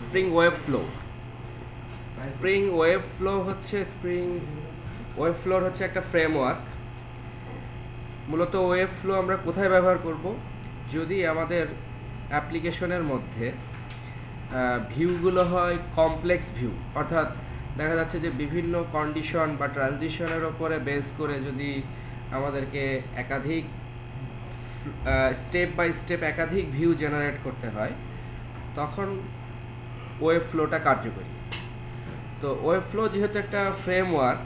Spring web flow. Spring web flow হচ্ছে একটা framework. মূলত ওয়েব ফ্লো আমরা কোথায় ব্যবহার করব? যদি আমাদের অ্যাপ্লিকেশনের মধ্যে ভিউগুলো হয় কমপ্লেক্স ভিউ, অর্থাৎ দেখা যাচ্ছে যে বিভিন্ন কন্ডিশন বা ট্রানজিশনের ওপরে বেস করে যদি আমাদেরকে একাধিক স্টেপ বাই স্টেপ একাধিক ভিউ জেনারেট করতে হয়, তখন ওয়েব ফ্লোটা কার্যকরী। তো ওয়েব ফ্লো যেহেতু একটা ফ্রেমওয়ার্ক,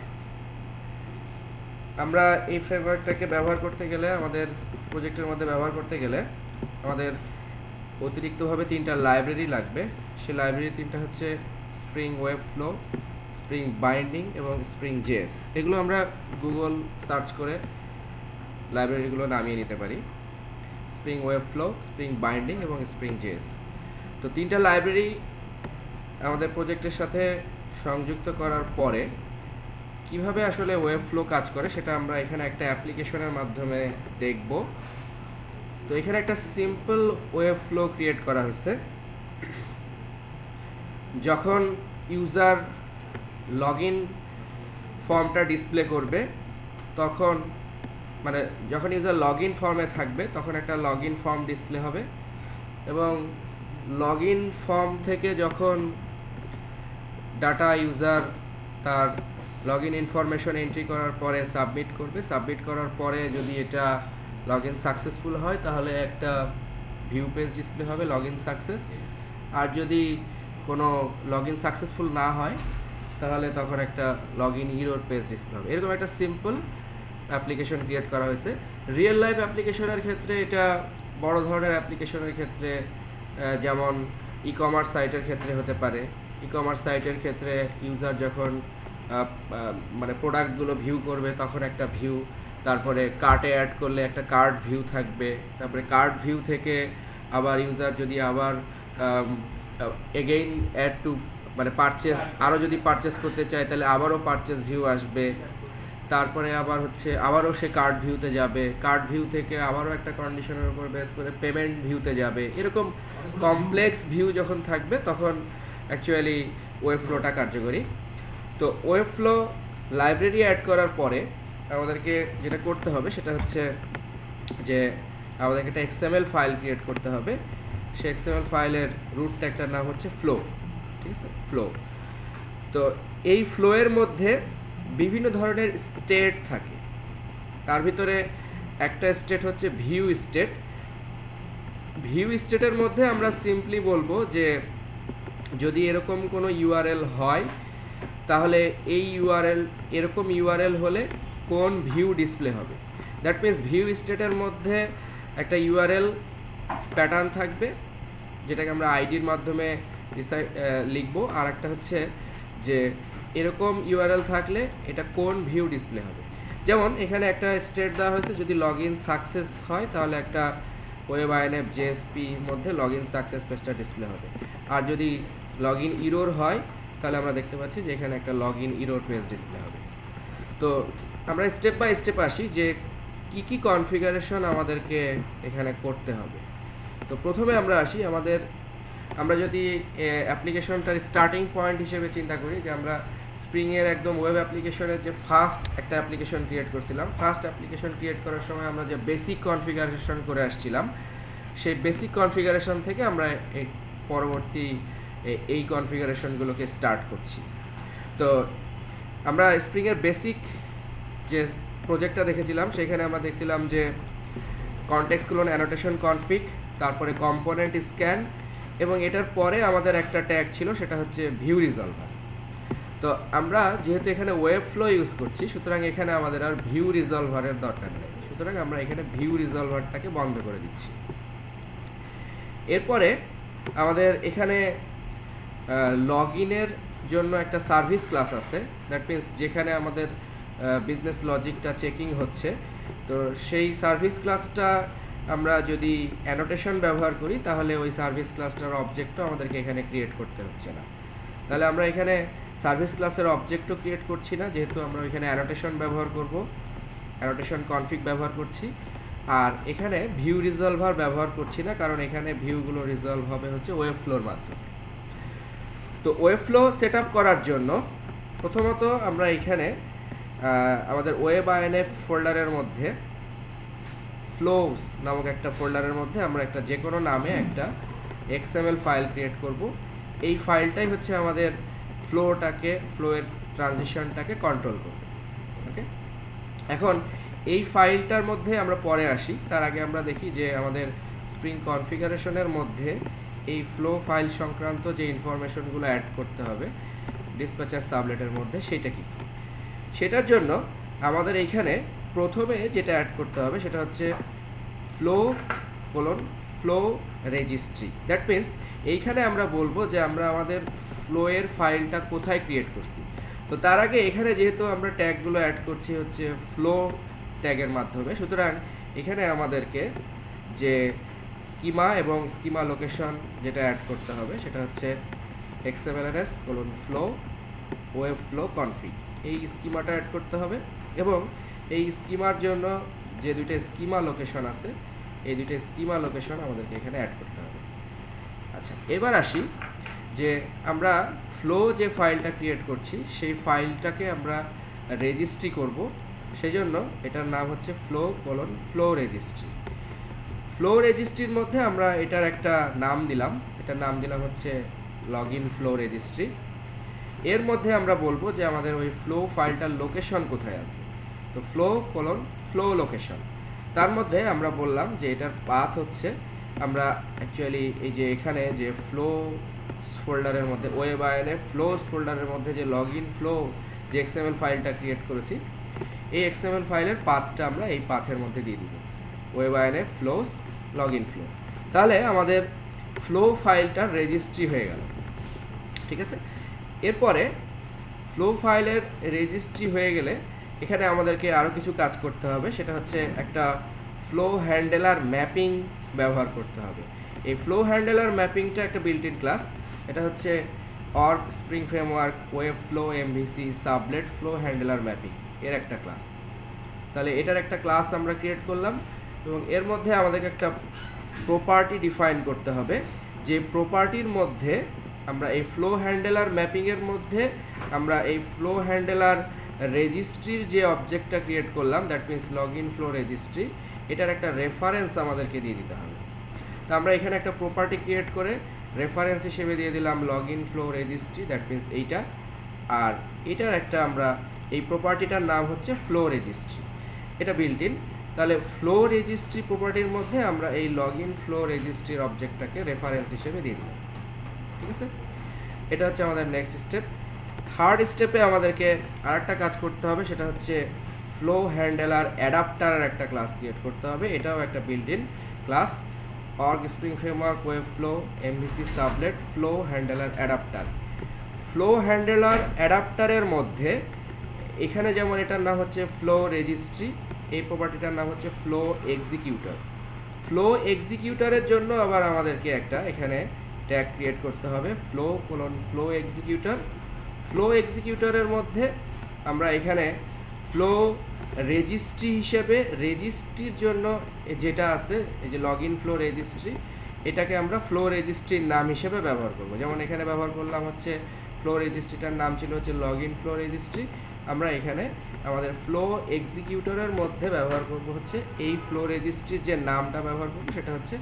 আমরা এই ফ্রেমওয়ার্কটাকে ব্যবহার করতে গেলে, আমাদের প্রজেক্টের মধ্যে ব্যবহার করতে গেলে আমাদের অতিরিক্তভাবে 3টা লাইব্রেরি লাগবে। সেই লাইব্রেরি 3টা হচ্ছে spring web flow, spring binding এবং স্প্রিং জেএস। এগুলো আমরা গুগল সার্চ করে লাইব্রেরিগুলো নামিয়ে নিতে পারি। Spring web flow, spring binding এবং স্প্রিং জেএস। তো 3টা লাইব্রেরি আমাদের প্রজেক্টের সাথে সংযুক্ত করার পরে কিভাবে আসলে ওয়েব ফ্লো কাজ করে সেটা আমরা এখানে একটা অ্যাপ্লিকেশনের মাধ্যমে দেখব। তো এখানে একটা সিম্পল ওয়েব ফ্লো ক্রিয়েট করা হয়েছে। যখন ইউজার লগইন ফর্মটা ডিসপ্লে করবে, তখন যখন ইউজার লগইন ফর্মে থাকবে তখন একটা লগইন ফর্ম ডিসপ্লে হবে, এবং লগইন ফর্ম থেকে যখন ডাটা ইউজার তার লগইন ইনফরমেশন এন্ট্রি করার পরে সাবমিট করবে, সাবমিট করার পরে যদি এটা লগইন সাকসেসফুল হয় তাহলে একটা ভিউ পেজ ডিসপ্লে হবে, লগইন সাকসেস। আর যদি কোনো লগইন সাকসেসফুল না হয় তাহলে তখন একটা লগইন ইরর পেজ ডিসপ্লে হবে। এরকম একটা সিম্পল অ্যাপ্লিকেশন ক্রিয়েট করা হয়েছে। রিয়েল লাইফ অ্যাপ্লিকেশনের ক্ষেত্রে, এটা বড় ধরনের অ্যাপ্লিকেশনের ক্ষেত্রে, যেমন ই কমার্স সাইটের ক্ষেত্রে হতে পারে। ই কমার্স সাইটের ক্ষেত্রে ইউজার যখন প্রোডাক্টগুলো ভিউ করবে তখন একটা ভিউ, তারপরে কার্টে অ্যাড করলে একটা কার্ট ভিউ থাকবে, তারপরে কার্ট ভিউ থেকে আবার ইউজার যদি আবার এগেইন অ্যাড টু পারচেস, আরও যদি পারচেস করতে চায় তাহলে আবারও পারচেস ভিউ আসবে, তারপরে আবারও সে কার্ট ভিউতে যাবে, কার্ট ভিউ থেকে আবারও একটা কন্ডিশনের উপর বেস করে পেমেন্ট ভিউতে যাবে। এরকম কমপ্লেক্স ভিউ যখন থাকবে তখন অ্যাকচুয়ালি ওয়েব ফ্লোটা কার্যকরী। তো ওয়েব ফ্লো লাইব্রেরি অ্যাড করার পরে আমাদেরকে যেটা করতে হবে সেটা হচ্ছে যে আমাদেরকে একটা এক্সএমএল ফাইল ক্রিয়েট করতে হবে। সেই এক্সএমএল ফাইলের রুট ট্যাগটার নাম হচ্ছে ফ্লো, ঠিক আছে, ফ্লো। তো এই ফ্লোয়ের মধ্যে বিভিন্ন ধরনের স্টেট থাকে। তার ভিতরে একটা স্টেট হচ্ছে ভিউ স্টেট। ভিউ স্টেটের মধ্যে আমরা সিম্পলি বলবো যে যদি এরকম কোনো ইউআরএল হয় তাহলে এই এরকম ইউআরএল হলে কোন ভিউ ডিসপ্লে হবে। দ্যাট মিনস ভিউ স্টেটের মধ্যে একটা ইউআরএল প্যাটার্ন থাকবে যেটাকে আমরা আইডির মাধ্যমে লিখবো, আর একটা হচ্ছে যে এরকম ইউআরএল থাকলে এটা কোন ভিউ ডিসপ্লে হবে। যেমন এখানে একটা স্টেট দেওয়া হয়েছে, যদি লগইন সাকসেস হয় তাহলে একটা ওয়েব আইএনএফ জেএসপি মধ্যে লগইন সাকসেস পেজটা ডিসপ্লে হবে, আর যদি লগইন ইরর হয় তাহলে আমরা দেখতে পাচ্ছি যে এখানে একটা লগইন ইরর পেজ ডিসপ্লে হবে। তো আমরা স্টেপ বাই স্টেপ আসি যে কি কনফিগারেশন আমাদেরকে এখানে করতে হবে। তো প্রথমে আমরা আসি আমরা যদি অ্যাপ্লিকেশনটার স্টার্টিং পয়েন্ট হিসেবে চিন্তা করি যে আমরা স্প্রিংয়ের একদম ওয়েব অ্যাপ্লিকেশনের যে ফার্স্ট একটা অ্যাপ্লিকেশন ক্রিয়েট করছিলাম, ফার্স্ট অ্যাপ্লিকেশন ক্রিয়েট করার সময় আমরা যে বেসিক কনফিগারেশন করে আসছিলাম, সেই বেসিক কনফিগারেশন থেকে আমরা এই পরবর্তী এই কনফিগারেশনগুলোকে স্টার্ট করছি। তো আমরা স্প্রিংয়ের বেসিক যে প্রজেক্টটা দেখেছিলাম সেখানে আমরা দেখছিলাম যে কনটেক্সট কোলন অ্যানোটেশন কনফিগ, তারপরে কম্পোনেন্ট স্ক্যান, এবং এটার পরে আমাদের একটা ট্যাগ ছিল সেটা হচ্ছে ভিউ রিজলভার। তো আমরা যেহেতু এখানে ওয়েব ফ্লো ইউজ করছি, সুতরাং এখানে আমাদের আর ভিউ রিজলভারের দরকার নেই, সুতরাং আমরা এখানে ভিউ রিজলভারটাকে বন্ধ করে দিচ্ছি। এরপরে আমাদের এখানে লগইনের জন্য একটা সার্ভিস ক্লাস আছে। দ্যাট মিনস যেখানে আমাদের বিজনেস লজিকটা চেকিং হচ্ছে, তো সেই সার্ভিস ক্লাসটা আমরা যদি অ্যানোটেশন ব্যবহার করি তাহলে ওই সার্ভিস ক্লাসটার অবজেক্টও আমাদেরকে এখানে ক্রিয়েট করতে হচ্ছে না। তাহলে আমরা এখানে সার্ভিস ক্লাসের অবজেক্টও ক্রিয়েট করছি না, যেহেতু আমরা এখানে অ্যানোটেশন ব্যবহার করব, অ্যানোটেশন কনফিগ ব্যবহার করছি। আর এখানে ভিউ রিজলভার ব্যবহার করছি না, কারণ এখানে ভিউগুলো রিজলভ হবে হচ্ছে ওয়েব ফ্লোর মাধ্যমে। তো ওয়েব ফ্লো সেট আপ করার জন্য প্রথমত আমরা এখানে আমাদের ওয়েব আইএনএফ ফোল্ডারের মধ্যে ফ্লোস নামক একটা ফোল্ডারের মধ্যে আমরা একটা যে কোনো নামে একটা XML ফাইল ক্রিয়েট করব। এই ফাইলটাই হচ্ছে আমাদের ফ্লোয়ের ট্রানজিশনটাকে কন্ট্রোল করবে। ওকে, এখন এই ফাইলটার মধ্যে আমরা পরে আসি, তার আগে আমরা দেখি যে আমাদের স্প্রিং কনফিগারেশনের মধ্যে এই ফ্লো ফাইল সংক্রান্ত যে ইনফরমেশনগুলো অ্যাড করতে হবে ডিসপ্যাচার সাবলেটের মধ্যে সেটা কি। সেটার জন্য আমাদের এইখানে প্রথমে যেটা অ্যাড করতে হবে সেটা হচ্ছে ফ্লো রেজিস্ট্রি। দ্যাট মিনস এইখানে আমরা বলবো যে আমরা আমাদের ফ্লোয়ের ফাইলটা কোথায় ক্রিয়েট করছি। তো তার আগে এখানে যেহেতু আমরা ট্যাগগুলো অ্যাড করছি হচ্ছে ফ্লো ট্যাগের মাধ্যমে, সুতরাং এখানে আমাদেরকে যে স্কিমা এবং স্কিমা লোকেশন যেটা অ্যাড করতে হবে সেটা হচ্ছে XMLRS:flow ওয়েব ফ্লো কনফিগ, এই স্কিমাটা অ্যাড করতে হবে। এবং এই স্কিমার জন্য যে দুইটা স্কিমা লোকেশন আছে এই দুইটা স্কিমা লোকেশন আমাদেরকে এখানে অ্যাড করতে হবে। আচ্ছা, এবার আসি যে আমরা ফ্লো যে ফাইলটা ক্রিয়েট করছি সেই ফাইলটাকে আমরা রেজিস্ট্রি করব, সেজন্য এটার নাম হচ্ছে ফ্লো রেজিস্ট্রি। ফ্লো রেজিস্ট্রির মধ্যে আমরা এটার একটা নাম দিলাম, এটার নাম দিলাম হচ্ছে লগইন ফ্লো রেজিস্ট্রি। এর মধ্যে আমরা বলবো যে আমাদের ওই ফ্লো ফাইলটার লোকেশন কোথায় আছে, তো ফ্লো লোকেশন। তার মধ্যে আমরা বললাম যে এটার পাথ হচ্ছে, আমরা অ্যাকচুয়ালি এই যে এখানে যে ফ্লো ফোল্ডারের মধ্যে ওয়েব আইএনএফ ফ্লোস ফোল্ডারের মধ্যে যে লগইন ফ্লো যে XML ফাইলটা ক্রিয়েট করেছি এই XML ফাইলের পাথটা আমরা এই পাথের মধ্যে দিয়ে দিব, web INF flows login flow. তাহলে আমাদের ফ্লো ফাইলটার রেজিস্ট্রি হয়ে গেল। ঠিক আছে, এরপরে ফ্লো ফাইলের রেজিস্ট্রি হয়ে গেলে এখানে আমাদেরকে আরও কিছু কাজ করতে হবে, সেটা হচ্ছে একটা ফ্লো হ্যান্ডেলার ম্যাপিং ব্যবহার করতে হবে। এই ফ্লো হ্যান্ডেলার ম্যাপিংটা একটা বিল্ট ইন ক্লাস, এটা হচ্ছে org spring framework web flow MVC servlet flow handler mapping এর একটা ক্লাস। তাহলে এটার একটা ক্লাস আমরা ক্রিয়েট করলাম এবং এর মধ্যে আমাদেরকে একটা প্রপার্টি ডিফাইন করতে হবে, যে প্রপার্টির মধ্যে আমরা এই ফ্লো হ্যান্ডেলার ম্যাপিংয়ের মধ্যে আমরা এই ফ্লো হ্যান্ডেলার রেজিস্ট্রির যে অবজেক্টটা ক্রিয়েট করলাম that means login flow registry, এটার একটা রেফারেন্স আমাদেরকে দিয়ে দিতে হবে। তো আমরা এখানে একটা প্রপার্টি ক্রিয়েট করে রেফারেন্স হিসেবে দিয়ে দিলাম login flow registry, that means এইটা। আর এটার একটা আমরা এই প্রপার্টিটার নাম হচ্ছে ফ্লো রেজিস্ট্রি, এটা বিল্ট ইন। তাহলে ফ্লো রেজিস্ট্রি প্রপার্টির মধ্যে আমরা এই লগইন ফ্লো রেজিস্ট্রির অবজেক্টটাকে রেফারেন্স হিসেবে দিয়ে দিলাম। ঠিক আছে, এটা হচ্ছে আমাদের নেক্সট স্টেপ। থার্ড স্টেপে আমাদেরকে আরেকটা কাজ করতে হবে, সেটা হচ্ছে ফ্লো হ্যান্ডেলার অ্যাডাপ্টারের একটা ক্লাস ক্রিয়েট করতে হবে। এটাও একটা built in class, org spring framework web flow MVC servlet flow handler adapter. Flow handler অ্যাডাপ্টারের মধ্যে এখানে যেমন এটার নাম হচ্ছে ফ্লো রেজিস্ট্রি, এই প্রপার্টিটার নাম হচ্ছে ফ্লো এক্সিকিউটর। ফ্লো এক্সিকিউটরের জন্য আবার আমাদেরকে একটা এখানে ট্যাগ ক্রিয়েট করতে হবে, ফ্লো এক্সিকিউটর। ফ্লো এক্সিকিউটরের মধ্যে আমরা এখানে ফ্লো রেজিস্ট্রি হিসেবে রেজিস্ট্রির জন্য যেটা আছে এই যে লগইন ফ্লো রেজিস্ট্রি, এটাকে আমরা ফ্লো রেজিস্ট্রির নাম হিসেবে ব্যবহার করব। যেমন এখানে ব্যবহার করলাম হচ্ছে ফ্লো রেজিস্ট্রিটার নাম ছিল হচ্ছে লগইন ফ্লো রেজিস্ট্রি, আমরা এখানে আমাদের ফ্লো এক্সিকিউটরের মধ্যে ব্যবহার করব হচ্ছে এই ফ্লো রেজিস্ট্রির যে নামটা ব্যবহার করব সেটা হচ্ছে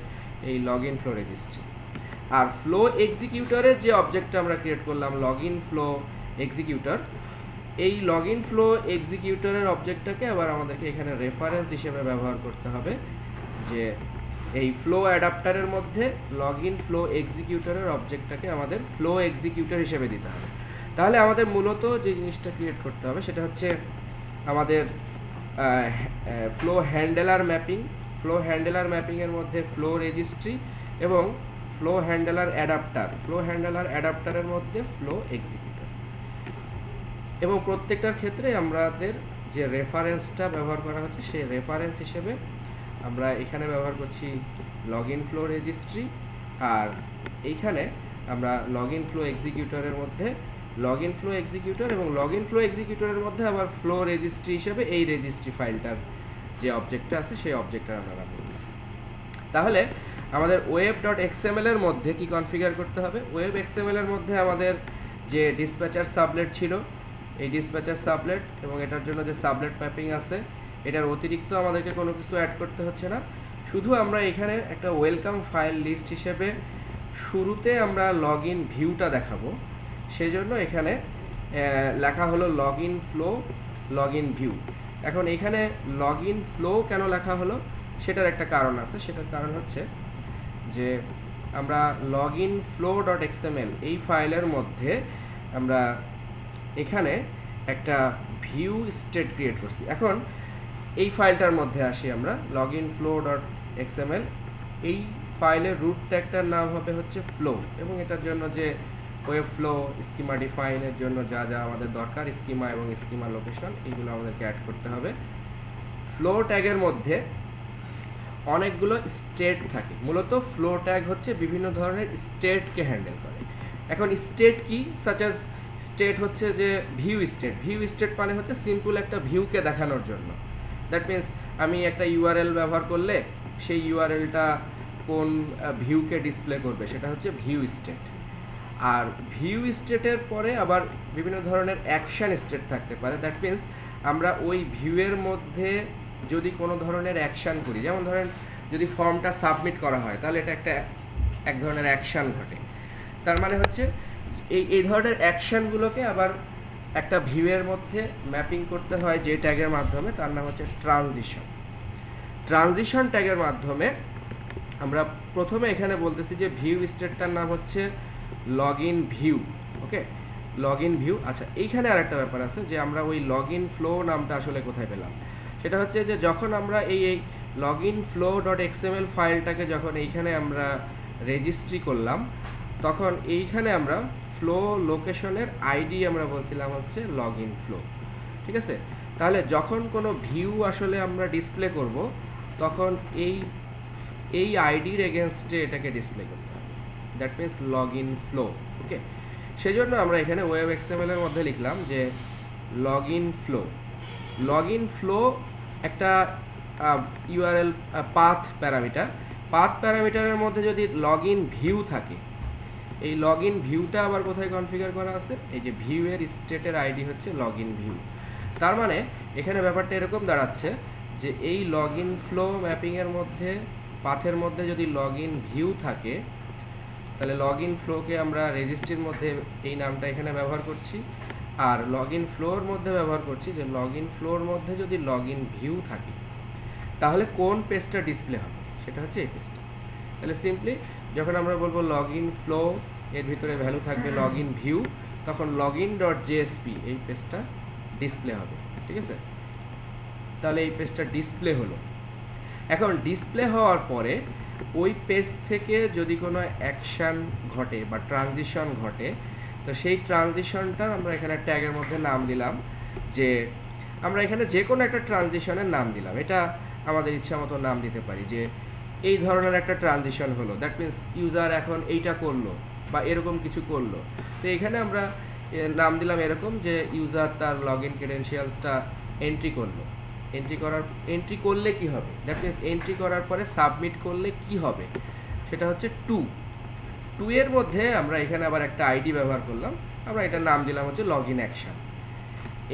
এই লগইন ফ্লো রেজিস্ট্রি। আর ফ্লো এক্সিকিউটরের যে অবজেক্টটা আমরা ক্রিয়েট করলাম লগইন ফ্লো এক্সিকিউটর, এই লগইন ফ্লো এক্সিকিউটরের অবজেক্টটাকে আবার আমাদেরকে এখানে রেফারেন্স হিসেবে ব্যবহার করতে হবে, যে এই ফ্লো অ্যাডাপ্টারের মধ্যে লগইন ফ্লো এক্সিকিউটরের অবজেক্টটাকে আমাদের ফ্লো এক্সিকিউটর হিসেবে দিতে হবে। তাহলে আমাদের মূলত যে জিনিসটা ক্রিয়েট করতে হবে সেটা হচ্ছে আমাদের flow handler mapping. Flow handler ম্যাপিংয়ের মধ্যে ফ্লো রেজিস্ট্রি এবং flow handler adapter, flow handler অ্যাডাপ্টারের মধ্যে ফ্লো এক্সিকিউটর। এবং প্রত্যেকটার ক্ষেত্রে আমাদের যে রেফারেন্সটা ব্যবহার করা হচ্ছে সেই রেফারেন্স হিসেবে আমরা এখানে ব্যবহার করছি লগইন ফ্লো রেজিস্ট্রি, আর এইখানে আমরা লগইন ফ্লো এক্সিকিউটরের মধ্যে লগইন ফ্লো এক্সিকিউটর এবং লগইন ফ্লো এক্সিকিউটরের মধ্যে আবার ফ্লো রেজিস্ট্রি হিসেবে এই রেজিস্ট্রি ফাইলটার যে অবজেক্টটা আছে সেই অবজেক্টটা আমরা রাখবো। তাহলে আমাদের web.xml এর মধ্যে কি কনফিগার করতে হবে, ওয়েব এক্সএমএল এর মধ্যে আমাদের যে ডিসপ্যাচার সাবলেট ছিল, এই ডিসপ্যাচার সাবলেট এবং এটার জন্য যে সাবলেট ম্যাপিং আছে, এটার অতিরিক্ত আমাদেরকে কোনো কিছু অ্যাড করতে হচ্ছে না। শুধু আমরা এখানে একটা ওয়েলকাম ফাইল লিস্ট হিসেবে শুরুতে আমরা লগ ইন ভিউটা দেখাবো, সেই জন্য এখানে লেখা হলো log in flow log in view. এখন এখানে লগ ইন ফ্লো কেন লেখা হলো সেটার একটা কারণ আছে। সেটার কারণ হচ্ছে যে আমরা log in flow dot XML এই ফাইলের মধ্যে আমরা এখানে একটা ভিউ স্টেট ক্রিয়েট করছি। এখন এই ফাইলটার মধ্যে আসি আমরা, log in flow dot XML. এই ফাইলের রুট ট্যাগটার নাম হবে হচ্ছে ফ্লো, এবং এটার জন্য যে ওয়েব ফ্লো স্কিমা ডিফাইনের জন্য যা যা আমাদের দরকার, স্কিমা এবং স্কিমা লোকেশন, এইগুলো আমাদেরকে অ্যাড করতে হবে। ফ্লো ট্যাগের মধ্যে অনেকগুলো স্টেট থাকে। মূলত ফ্লো ট্যাগ হচ্ছে বিভিন্ন ধরনের স্টেটকে হ্যান্ডেল করে। এখন স্টেট কি, সাচ অ্যাজ স্টেট হচ্ছে যে ভিউ স্টেট। ভিউ স্টেট মানে হচ্ছে সিম্পল একটা ভিউকে দেখানোর জন্য। দ্যাট মিনস আমি একটা ইউআরএল ব্যবহার করলে সেই ইউআরএলটা কোন ভিউকে ডিসপ্লে করবে, সেটা হচ্ছে ভিউ স্টেট। আর ভিউ স্টেটের পরে আবার বিভিন্ন ধরনের অ্যাকশন স্টেট থাকতে পারে। দ্যাট মিনস আমরা ওই ভিউয়ের মধ্যে যদি কোনো ধরনের অ্যাকশান করি, যেমন ধরেন যদি ফর্মটা সাবমিট করা হয় তাহলে এটা এক ধরনের অ্যাকশান ঘটে। তার মানে হচ্ছে এই ধরনের অ্যাকশানগুলোকে আবার একটা ভিউয়ের মধ্যে ম্যাপিং করতে হয় যে ট্যাগের মাধ্যমে, তার নাম হচ্ছে ট্রানজিশন। ট্রানজিশন ট্যাগের মাধ্যমে আমরা প্রথমে এখানে বলতেছি যে ভিউ স্টেটটার নাম হচ্ছে log in view. Okay, log in view. আচ্ছা, এইখানে আর একটা ব্যাপার আছে যে আমরা ওই লগ ইন ফ্লো নামটা আসলে কোথায় পেলাম, সেটা হচ্ছে যে যখন আমরা এই login flow dot XML ফাইলটাকে যখন এইখানে আমরা রেজিস্ট্রি করলাম, তখন এইখানে আমরা ফ্লো লোকেশনের আইডি আমরা বলছিলাম হচ্ছে লগ ইন ফ্লো। ঠিক আছে, তাহলে যখন কোনো ভিউ আসলে আমরা ডিসপ্লে করব, তখন এই আইডির এগেনস্টে এটাকে ডিসপ্লে করতে হবে। That means login flow. Okay, সেজন্য আমরা এখানে ওয়েব এক্সএমএল এর মধ্যে লিখলাম যে login flow. Login flow একটা ইউআরএল পাথ প্যারামিটার। পাথ প্যারামিটারের মধ্যে যদি লগ ইন ভিউ থাকে, এই লগ ইন ভিউটা আবার কোথায় কনফিগার করা আছে, এই যে ভিউয়ের স্টেটের আইডি হচ্ছে লগ ইন ভিউ। তার মানে এখানে ব্যাপারটা এরকম দাঁড়াচ্ছে যে এই লগ ইন ফ্লো ম্যাপিংয়ের মধ্যে, পাথের মধ্যে যদি লগ ইন ভিউ থাকে, তাহলে লগ ইন ফ্লোকে আমরা রেজিস্ট্রির মধ্যে এই নামটা এখানে ব্যবহার করছি, আর লগ ইন ফ্লোর মধ্যে ব্যবহার করছি যে লগ ইন ফ্লোর মধ্যে যদি লগ ইন ভিউ থাকে, তাহলে কোন পেজটা ডিসপ্লে হবে, সেটা হচ্ছে এই পেজটা। তাহলে সিম্পলি যখন আমরা বলবো লগ ইন ফ্লো, এর ভিতরে ভ্যালু থাকবে লগ ইন ভিউ, তখন লগ ইন ডট জেএসপি এই পেজটা ডিসপ্লে হবে। ঠিক আছে, তাহলে এই পেজটা ডিসপ্লে হলো। এখন ডিসপ্লে হওয়ার পরে ওই পেজ থেকে যদি কোনো অ্যাকশান ঘটে বা ট্রানজিশন ঘটে, তো সেই ট্রানজিশনটা আমরা এখানে ট্যাগের মধ্যে নাম দিলাম, যে আমরা এখানে যে কোনো একটা ট্রানজিশনের নাম দিলাম। এটা আমাদের ইচ্ছা মতো নাম দিতে পারি যে এই ধরনের একটা ট্রানজিশন হলো, দ্যাট মিনস ইউজার এখন এইটা করলো বা এরকম কিছু করলো। তো এখানে আমরা নাম দিলাম এরকম যে ইউজার তার লগ ইন ক্রেডেনশিয়ালসটা এন্ট্রি করলো। এন্ট্রি করলে কি হবে, দ্যাট মিনস এন্ট্রি করার পরে সাবমিট করলে কি হবে, সেটা হচ্ছে 2 এর মধ্যে আমরা এখানে আবার একটা আইডি ব্যবহার করলাম, আমরা এটার নাম দিলাম হচ্ছে লগ ইন অ্যাকশন।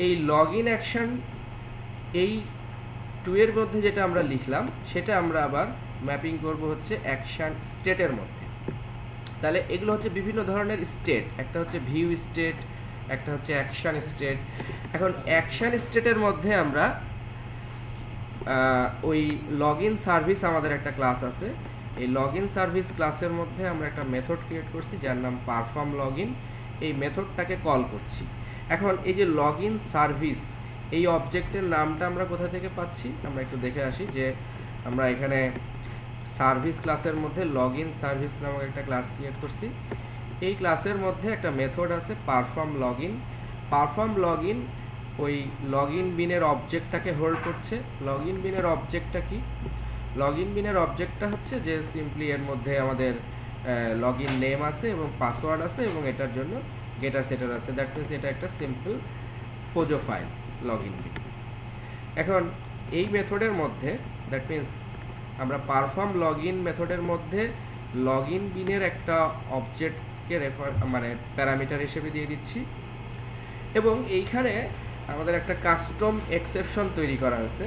এই লগ ইন অ্যাকশন এই 2 এর মধ্যে যেটা আমরা লিখলাম, সেটা আমরা আবার ম্যাপিং করব হচ্ছে অ্যাকশন স্টেটের মধ্যে। তাহলে এগুলো হচ্ছে বিভিন্ন ধরনের স্টেট, একটা হচ্ছে ভিউ স্টেট, একটা হচ্ছে অ্যাকশন স্টেট। এখন অ্যাকশন স্টেটের মধ্যে আমরা ওই লগ ইন সার্ভিস, আমাদের একটা ক্লাস আছে, এই লগ ইন সার্ভিস ক্লাসের মধ্যে আমরা একটা মেথড ক্রিয়েট করছি যার নাম পারফর্ম লগ ইন। এই মেথডটাকে কল করছি। এখন এই যে লগ ইন সার্ভিস, এই অবজেক্টের নামটা আমরা কোথা থেকে পাচ্ছি, আমরা একটু দেখে আসি যে আমরা এখানে সার্ভিস ক্লাসের মধ্যে লগ ইন সার্ভিস নামক একটা ক্লাস ক্রিয়েট করছি। এই ক্লাসের মধ্যে একটা মেথড আছে perform log in. Perform log in ওই লগ ইন বিনের অবজেক্টটাকে হোল্ড করছে। লগ ইন বিনের অবজেক্টটা কি, লগ ইন বিনের অবজেক্টটা হচ্ছে যে সিম্পলি এর মধ্যে আমাদের লগ ইন নেম আছে এবং পাসওয়ার্ড আছে এবং এটার জন্য গেটার সেটার আছে। দ্যাট মিনস এটা একটা সিম্পল পোজো ফাইল লগ ইন বিন। এখন এই মেথডের মধ্যে দ্যাট মিনস আমরা পারফর্ম লগইন মেথডের মধ্যে লগইন বিনের একটা অবজেক্টকে মানে প্যারামিটার হিসেবে দিয়ে দিচ্ছি, এবং এইখানে আমাদের একটা কাস্টম এক্সেপশন তৈরি করা হয়েছে,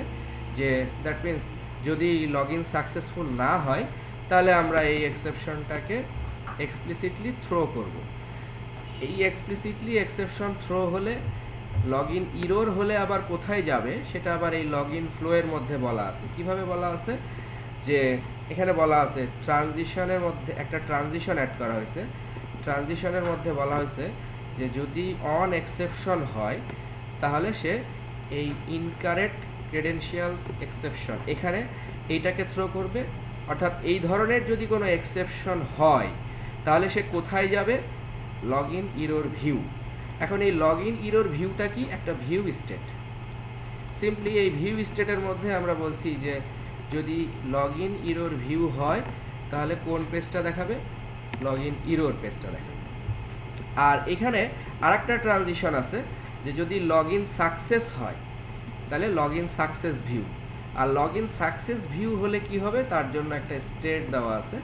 যে দ্যাট মিন্স যদি লগইন সাকসেসফুল না হয় তাহলে আমরা এই এক্সেপশনটাকে এক্সপ্লিসিটলি থ্রো করব। এই এক্সপ্লিসিটলি এক্সেপশন থ্রো হলে লগইন ইরর হলে আবার কোথায় যাবে সেটা আবার এই লগইন ফ্লো এর মধ্যে বলা আছে। কিভাবে বলা আছে, যে এখানে বলা আছে ট্রানজিশনের মধ্যে একটা ট্রানজিশন অ্যাড করা হয়েছে। ট্রানজিশনের মধ্যে বলা হয়েছে যে যদি অন এক্সেপশন হয় তাহলে সে এই ইনকারেক্ট ক্রেডেনশিয়ালস এক্সেপশন এখানে এইটাকে থ্রো করবে। অর্থাৎ এই ধরনের যদি কোনো এক্সেপশন হয় তাহলে সে কোথায় যাবে, লগইন ইরর ভিউ। এখন এই লগইন ইরর ভিউটা কি, একটা ভিউ স্টেট। সিম্পলি এই ভিউ স্টেটের মধ্যে আমরা বলছি যে যদি লগইন ইরর ভিউ হয় তাহলে কোন পেজটা দেখাবে, লগইন ইরর পেজটা দেখাবে। আর এখানে আরেকটা ট্রানজিশন আছে যে যদি লগইন সাকসেস হয় তাহলে লগইন সাকসেস ভিউ। আর লগইন সাকসেস ভিউ হলে কি হবে, তার জন্য একটা স্টেট দেওয়া আছে।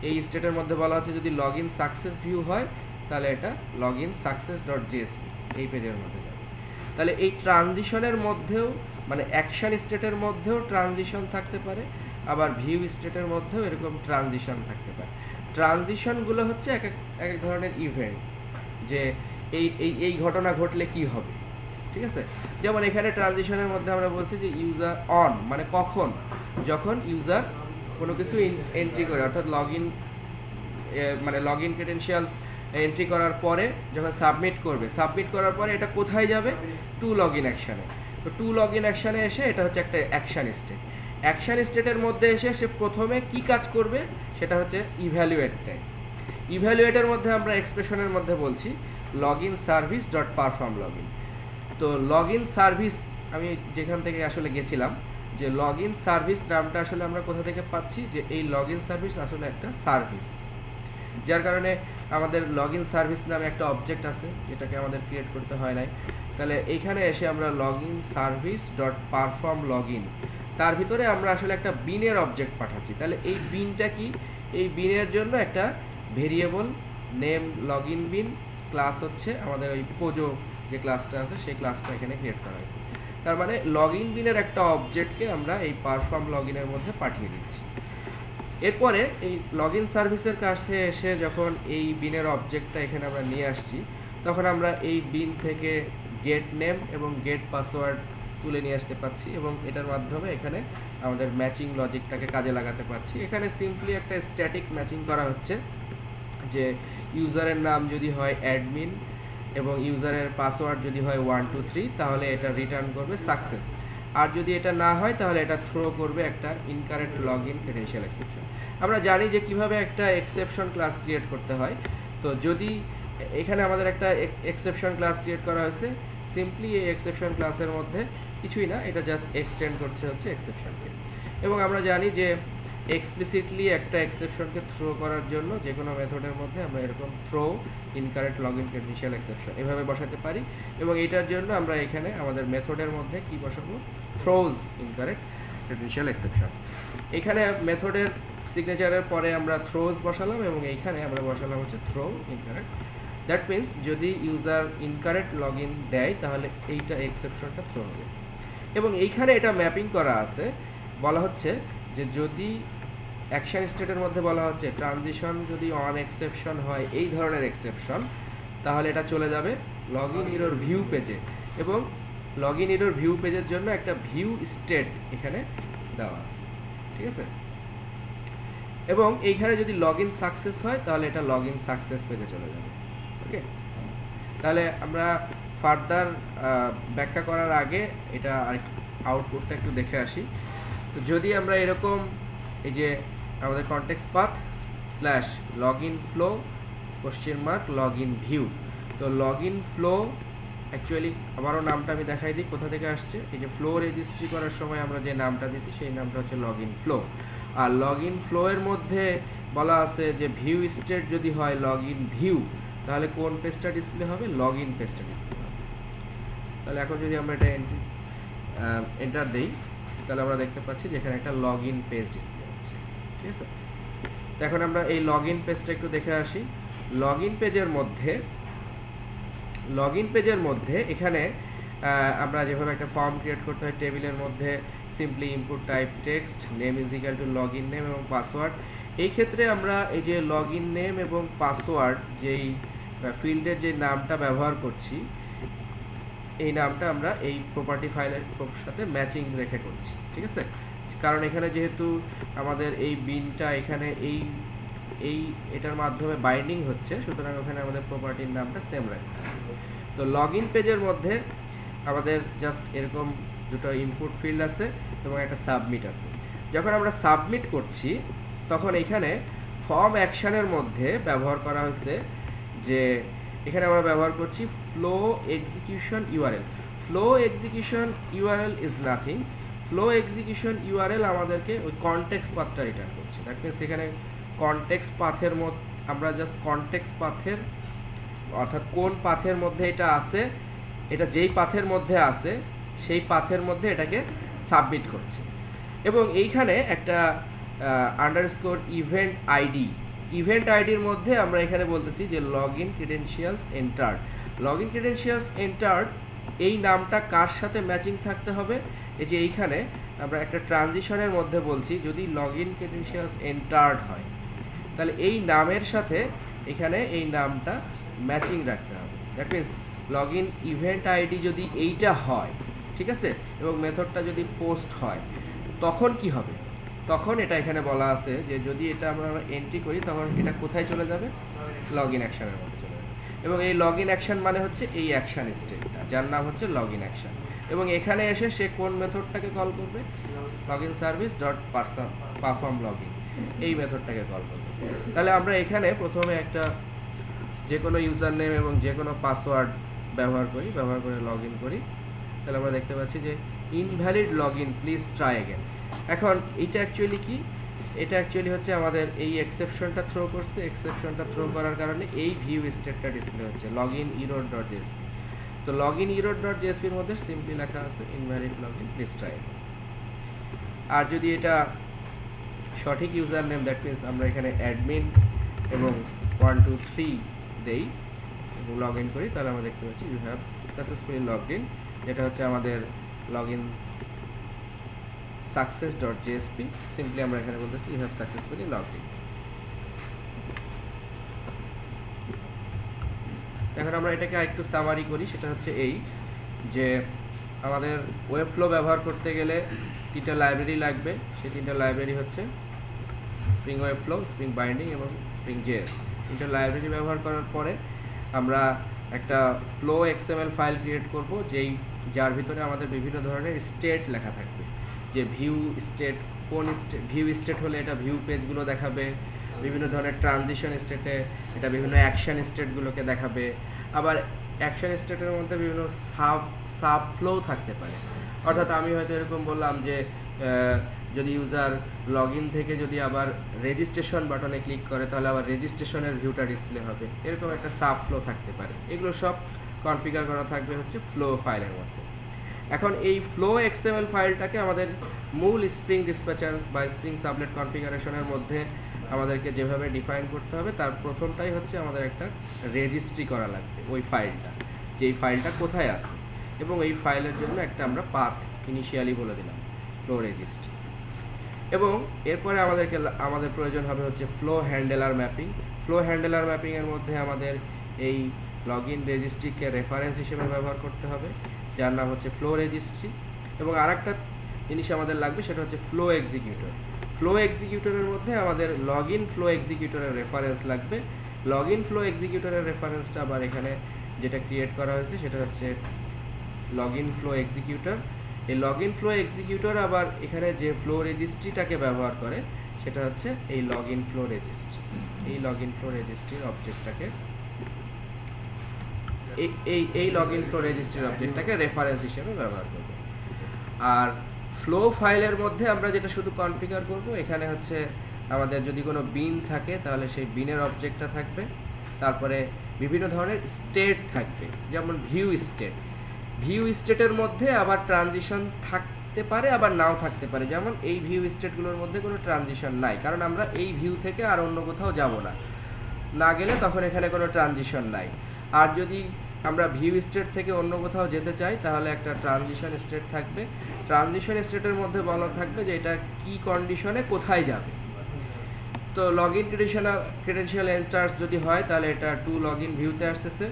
এই স্টেটের মধ্যে বলা হচ্ছে যদি লগইন সাকসেস ভিউ হয় তাহলে এটা লগইন সাকসেস ডট জেএসপি এই পেজের মধ্যে যাবে। তাহলে এই ট্রানজিশনের মধ্যেও মানে অ্যাকশন স্টেটের মধ্যেও ট্রানজিশন থাকতে পারে, আবার ভিউ স্টেটের মধ্যেও এরকম ট্রানজিশন থাকতে পারে। ট্রানজিশনগুলো হচ্ছে এক এক ধরনের ইভেন্ট, যে এই এই এই ঘটনা ঘটলে কি হবে, ঠিক আছে। যেমন এখানে ট্রানজিশনের মধ্যে আমরা বলছি যে ইউজার অন মানে কখন, যখন ইউজার কোনো কিছু এন্ট্রি করে, অর্থাৎ লগইন মানে লগইন ক্রেডেনশিয়ালস এন্ট্রি করার পরে যখন সাবমিট করবে, সাবমিট করার পরে এটা কোথায় যাবে, টু লগইন অ্যাকশানে। তো টু লগইন অ্যাকশানে এসে এটা হচ্ছে একটা অ্যাকশান স্টেট। অ্যাকশান স্টেটের মধ্যে এসে সে প্রথমে কি কাজ করবে সেটা হচ্ছে ইভ্যালুয়েট টাইম। ইভ্যালুয়েটের মধ্যে আমরা এক্সপ্রেশনের মধ্যে বলছি login service dot perform login. তো লগইন সার্ভিস আমি যেখান থেকে আসলে গেছিলাম, যে লগইন সার্ভিস নামটা আসলে আমরা কোথা থেকে পাচ্ছি, যে এই লগইন সার্ভিস আসলে একটা সার্ভিস, যার কারণে আমাদের লগইন সার্ভিস নামে একটা অবজেক্ট আছে যেটাকে আমাদের ক্রিয়েট করতে হয় নাই। তাহলে এইখানে এসে আমরা login service dot perform login, তার ভিতরে আমরা আসলে একটা বিনের অবজেক্ট পাঠাচ্ছি। তাহলে এই বিনটা কি, এই বিনের জন্য একটা ভেরিয়েবল নেম লগইন বিন ক্লাস হচ্ছে আমাদের ওই পোজো যে ক্লাসটা আছে সেই ক্লাসটা এখানে ক্রিয়েট করা হয়েছে। তার মানে লগইন বিনের একটা অবজেক্টকে আমরা এই পারফর্ম লগইনের মধ্যে পাঠিয়ে দিচ্ছি। এরপরে এই লগইন সার্ভিসের কাছ থেকে এসে যখন এই বিনের অবজেক্টটা এখানে আমরা নিয়ে আসছি, তখন আমরা এই বিন থেকে গেট নেম এবং গেট পাসওয়ার্ড তুলে নিয়ে আসতে পারছি, এবং এটার মাধ্যমে এখানে আমাদের ম্যাচিং লজিকটাকে কাজে লাগাতে পারছি। এখানে সিম্পলি একটা স্ট্যাটিক ম্যাচিং করা হচ্ছে, যে ইউজারের নাম যদি হয় অ্যাডমিন এবং ইউজারের পাসওয়ার্ড যদি হয় 1 2 3 তাহলে এটা রিটার্ন করবে সাকসেস। আর যদি এটা না হয় তাহলে এটা থ্রো করবে একটা ইনকারেক্ট লগইন ক্রেডেনশিয়াল এক্সেপশন। আমরা জানি যে কিভাবে একটা এক্সেপশন ক্লাস ক্রিয়েট করতে হয়। তো যদি এখানে আমাদের একটা এক্সেপশন ক্লাস ক্রিয়েট করা হয়েছে, সিম্পলি এই এক্সেপশন ক্লাসের মধ্যে কিছুই না, এটা জাস্ট এক্সটেন্ড করছে হচ্ছে এক্সেপশনকে। এবং আমরা জানি যে এক্সপ্লিসিটলি একটা এক্সেপশনকে থ্রো করার জন্য যে কোনো মেথডের মধ্যে আমরা এরকম throw incorrect login credential exception এভাবে বসাতে পারি, এবং এইটার জন্য আমরা এখানে আমাদের মেথডের মধ্যে কি বসাবো, থ্রোজ ইনকারেক্ট ক্রেডেনশিয়াল এক্সেপশনস। এখানে মেথডের সিগনেচারের পরে আমরা থ্রোজ বসালাম, এবং এইখানে আমরা বসালাম হচ্ছে থ্রো ইনকারেক্ট। দ্যাট মিন্স যদি ইউজার ইনকারেক্ট লগইন দেয় তাহলে এইটা এক্সেপশনটা থ্রো হবে। এবং এইখানে এটা ম্যাপিং করা আছে, বলা হচ্ছে যে যদি অ্যাকশন স্টেটের মধ্যে বলা হচ্ছে ট্রানজিশন যদি অন এক্সেপশন হয় এই ধরনের এক্সেপশন, তাহলে এটা চলে যাবে লগইন ইরর ভিউ পেজে, এবং লগইন ইরর ভিউ পেজের জন্য একটা ভিউ স্টেট এখানে দেওয়া আছে, ঠিক আছে। এবং এইখানে যদি লগইন সাকসেস হয় তাহলে এটা লগইন সাকসেস পেজে চলে যাবে। ওকে, তাহলে আমরা ফার্দার ব্যাখ্যা করার আগে এটা আউটপুটটা একটু দেখে আসি। তো যদি আমরা এরকম এই যে আমাদের context path slash login flow question mark login view, তো লগইন ফ্লো অ্যাকচুয়ালি আমারও নামটা আমি দেখাই দিই কোথা থেকে আসছে। এই যে ফ্লো রেজিস্ট্রি করার সময় আমরা যে নামটা দিছি সেই নামটা হচ্ছে লগইন ফ্লো। আর লগইন ফ্লো এর মধ্যে বলা আছে যে ভিউ স্টেট যদি হয় লগইন ভিউ, তাহলে কোন পেজটা ডিসপ্লে হবে, লগইন পেজটা ডিসপ্লে হবে। তাহলে এখন যদি আমরা এটা এন্টার দেই, তাহলে আমরা দেখতে পাচ্ছি যে এখানে একটা লগ ইন পেজ ডিসপ্লে হচ্ছে। ঠিক আছে, তো এখন আমরা এই লগ ইন পেজটা একটু দেখে আসি। লগ ইন পেজের মধ্যে এখানে আমরা যেভাবে একটা ফর্ম ক্রিয়েট করতে হয় টেবিলের মধ্যে, simply input type text, name is equal to log in name এবং পাসওয়ার্ড। এই ক্ষেত্রে আমরা এই যে লগ ইন নেম এবং পাসওয়ার্ড যেই ফিল্ডের যে নামটা ব্যবহার করছি, এই নামটা আমরা এই প্রপার্টি ফাইলের সাথে ম্যাচিং রেখে করছি। ঠিক আছে, কারণ এখানে যেহেতু আমাদের এই বিনটা এখানে এটার মাধ্যমে বাইন্ডিং হচ্ছে, সুতরাং ওখানে আমাদের প্রপার্টির নামটা সেম রাখতে হবে। তো লগ ইন পেজের মধ্যে আমাদের জাস্ট এরকম দুটো ইনপুট ফিল্ড আছে এবং একটা সাবমিট আছে। যখন আমরা সাবমিট করছি তখন এখানে ফর্ম অ্যাকশনের মধ্যে ব্যবহার করা হয়েছে যে এখানে আমরা ব্যবহার করছি flow execution URL. Flow execution URL is nothing, flow execution URL আমাদেরকে ওই কনটেক্সট পাথটা রিটার্ন করছে। দ্যাট মিনস এখানে কনটেক্সট পাথের মধ্যে আমরা জাস্ট কনটেক্সট পাথের অর্থাৎ কোন পাথের মধ্যে এটা আছে, এটা যেই পাথের মধ্যে আছে সেই পাথের মধ্যে এটাকে সাবমিট করছে। এবং এইখানে একটা আন্ডারস্কোর ইভেন্ট আইডির মধ্যে আমরা এখানে বলতেছি যে log in credentials entered. Log in credentials entered এই নামটা কার সাথে ম্যাচিং থাকতে হবে, এই যে এইখানে আমরা একটা ট্রানজিশনের মধ্যে বলছি যদি লগ ইন ক্রিডেন্সিয়ালস এন্টার্ড হয় তাহলে এই নামের সাথে এখানে এই নামটা ম্যাচিং রাখতে হবে। That means log in event ID যদি এইটা হয়, ঠিক আছে, এবং মেথডটা যদি পোস্ট হয় তখন কি হবে, তখন এটা এখানে বলা আছে যে যদি এটা আমরা এন্ট্রি করি তখন এটা কোথায় চলে যাবে, লগ ইন অ্যাকশনের মধ্যে চলে যাবে। এবং এই লগ ইন অ্যাকশন মানে হচ্ছে এই অ্যাকশন স্টেটটা যার নাম হচ্ছে লগ ইন অ্যাকশন। এবং এখানে এসে সে কোন মেথডটাকে কল করবে, log in service dot perform log in, এই মেথডটাকে কল করবে। তাহলে আমরা এখানে প্রথমে একটা যে কোনো ইউজার নেম এবং যে কোনো পাসওয়ার্ড ব্যবহার করে লগ ইন করি। তাহলে আমরা দেখতে পাচ্ছি যে invalid login please try again. এখন এটা অ্যাকচুয়ালি কি, এটা অ্যাকচুয়ালি হচ্ছে আমাদের এই এক্সেপশনটা থ্রো করছে, এক্সেপশনটা থ্রো করার কারণে এই ভিউ স্টেটটা ডিসপ্লে হচ্ছে login error dot JSP. তো লগ ইন ইরর ডট জেএসপির মধ্যে সিম্পলি লেখা আছে invalid login please try again. আর যদি এটা সঠিক ইউজার নেম, দ্যাট মিনস আমরা এখানে অ্যাডমিন এবং 1 2 3 দেই এবং লগ ইন করি, তাহলে আমরা দেখতে পাচ্ছি you have successfully logged in, যেটা হচ্ছে আমাদের লগ ইন success.jsp। সিম্পলি আমরা এখানে বলতেছি you have successfully logged in. এখন আমরা এটাকে আরেকটু সামারি করি, সেটা হচ্ছে এই যে আমাদের ওয়েব ফ্লো ব্যবহার করতে গেলে 3টা লাইব্রেরি লাগবে। সেই 3টা লাইব্রেরি হচ্ছে spring web flow, spring binding এবং স্প্রিং জেএস। 3টা লাইব্রেরি ব্যবহার করার পরে আমরা একটা ফ্লো এক্সএমএল ফাইল ক্রিয়েট করব যার ভিতরে আমাদের বিভিন্ন ধরনের স্টেট লেখা থাকবে, যে ভিউ স্টেট, কোন ভিউ স্টেট হলে এটা ভিউ পেজগুলো দেখাবে, বিভিন্ন ধরনের ট্রানজিশন স্টেটে এটা বিভিন্ন অ্যাকশন স্টেটগুলোকে দেখাবে, আবার অ্যাকশন স্টেটের মধ্যে বিভিন্ন সাব ফ্লো থাকতে পারে। অর্থাৎ আমি হয়তো এরকম বললাম যে যদি ইউজার লগ ইন থেকে যদি আবার রেজিস্ট্রেশন বাটনে ক্লিক করে তাহলে আবার রেজিস্ট্রেশনের ভিউটা ডিসপ্লে হবে, এরকম একটা সাব ফ্লো থাকতে পারে। এগুলো সব কনফিগার করা থাকবে হচ্ছে ফ্লো ফাইলের মধ্যে। এখন এই ফ্লো এক্সএমএল ফাইলটাকে আমাদের মূল স্প্রিং ডিসপ্যাচার বা স্প্রিং সাবলেট কনফিগারেশনের মধ্যে আমাদেরকে যেভাবে ডিফাইন করতে হবে তার প্রথমটাই হচ্ছে আমাদের একটা রেজিস্ট্রি করা লাগবে ওই ফাইলটা, যে এই ফাইলটা কোথায় আছে, এবং এই ফাইলের জন্য একটা আমরা পাথ ইনিশিয়ালি বলে দিলাম ফ্লো রেজিস্ট্রি। এবং এরপরে আমাদের প্রয়োজন হবে হচ্ছে flow handler mapping. Flow handler ম্যাপিংয়ের মধ্যে আমাদের এই লগ ইন রেজিস্ট্রিকে রেফারেন্স হিসেবে ব্যবহার করতে হবে, যার নাম হচ্ছে ফ্লো রেজিস্ট্রি। এবং আরেকটা জিনিস আমাদের লাগবে, সেটা হচ্ছে ফ্লো এক্সিকিউটর। ফ্লো এক্সিকিউটরের মধ্যে আমাদের লগ ইন ফ্লো এক্সিকিউটরের রেফারেন্স লাগবে। লগ ইন ফ্লো এক্সিকিউটরের রেফারেন্সটা আবার এখানে যেটা ক্রিয়েট করা হয়েছে সেটা হচ্ছে লগ ইন ফ্লো এক্সিকিউটর। এই লগ ইন ফ্লো এক্সিকিউটর আবার এখানে যে ফ্লো রেজিস্ট্রিটাকে ব্যবহার করে সেটা হচ্ছে এই লগ ইন ফ্লো রেজিস্ট্রি। এই লগ ইন ফ্লো রেজিস্ট্রির অবজেক্টটাকে এই লগ ইন ফ্লো রেজিস্ট্রির অবজেক্টটাকে রেফারেন্স হিসেবে ব্যবহার করব। আর ফ্লো ফাইলের মধ্যে আমরা যেটা শুধু কনফিগার করব, এখানে হচ্ছে আমাদের যদি কোনো বিন থাকে তাহলে সেই বিনের অবজেক্টটা থাকবে, তারপরে বিভিন্ন ধরনের স্টেট থাকবে, যেমন ভিউ স্টেটের মধ্যে আবার ট্রানজিশন থাকতে পারে আবার নাও থাকতে পারে। যেমন এই ভিউ স্টেটগুলোর মধ্যে কোনো ট্রানজিশন নাই, কারণ আমরা এই ভিউ থেকে আর অন্য কোথাও যাব না গেলে তখন এখানে কোনো ট্রানজিশন নাই। আর যদি আমরা ভিউ স্টেট থেকে অন্য কোথাও যেতে চাই তাহলে একটা ট্রানজিশন স্টেট থাকবে। ট্রানজিশন স্টেটের মধ্যে বলা থাকবে যে এটা কি কন্ডিশনে কোথায় যাবে। তো লগ ইন ক্রেডেনশিয়াল এন্টার্স যদি হয় তাহলে এটা টু লগ ইন ভিউতে আসতেছে।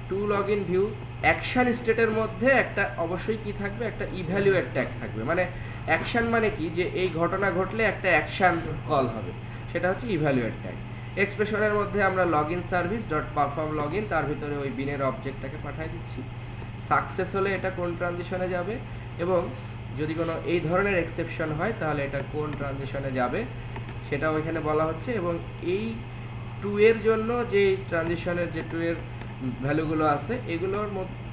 To log in view action স্টেটের মধ্যে একটা অবশ্যই কি থাকবে, একটা ইভ্যালুয়েট ট্যাগ থাকবে। মানে অ্যাকশন মানে কি, যে এই ঘটনা ঘটলে একটা অ্যাকশন কল হবে, সেটা হচ্ছে ইভ্যালুয়েট ট্যাগ। এক্সপ্রেশনের মধ্যে আমরা log in service dot perform log in, তার ভিতরে ওই বিনের অবজেক্টটাকে পাঠিয়ে দিচ্ছি। সাকসেস হলে এটা কোন ট্রানজিশনে যাবে, এবং যদি কোনো এই ধরনের এক্সেপশন হয় তাহলে এটা কোন ট্রানজিশনে যাবে সেটাও এখানে বলা হচ্ছে। এবং এই টু এর জন্য যে ট্রানজিশনের যে টু এর ভ্যালুগুলো আছে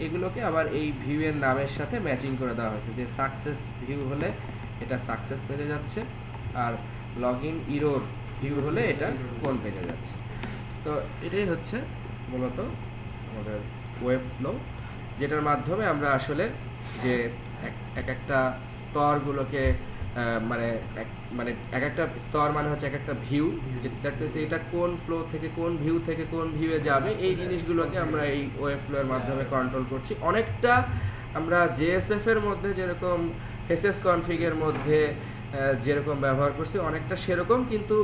এগুলোকে আবার এই ভিউ এর নামের সাথে ম্যাচিং করে দেওয়া হয়েছে। যে সাকসেস ভিউ হলে এটা সাকসেস পেজে যাচ্ছে, আর লগ ইন ইরোর ভিউ হলে এটা কোন পেজে যাচ্ছে। তো এটাই হচ্ছে মূলত আমাদের ওয়েব ফ্লো, যেটার মাধ্যমে আমরা আসলে যে এক একটা স্তরগুলোকে মানে এক একটা স্তর মানে হচ্ছে এক একটা ভিউ, এটা কোন ফ্লো থেকে কোন ভিউ থেকে কোন ভিউয়ে যাবে, এই জিনিসগুলোকে আমরা এই ওয়েব ফ্লো এর মাধ্যমে কন্ট্রোল করছি। অনেকটা আমরা জেএসএফ এর মধ্যে যেরকম ফেসেস কনফিগের মধ্যে যেরকম ব্যবহার করছি অনেকটা সেরকম, কিন্তু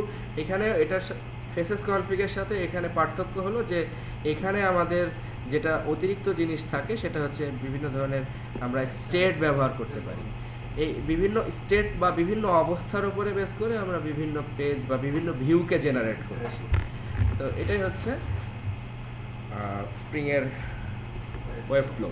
এখানে এটা ফেসেস কনফিগের সাথে এখানে পার্থক্য হলো যে এখানে আমাদের যেটা অতিরিক্ত জিনিস থাকে সেটা হচ্ছে বিভিন্ন ধরনের আমরা স্টেট ব্যবহার করতে পারি। এই বিভিন্ন স্টেট বা বিভিন্ন অবস্থার উপরে বেস করে আমরা বিভিন্ন পেজ বা বিভিন্ন ভিউকে জেনারেট করছি। তো এটাই হচ্ছে স্প্রিং এর ওয়েব ফ্লো।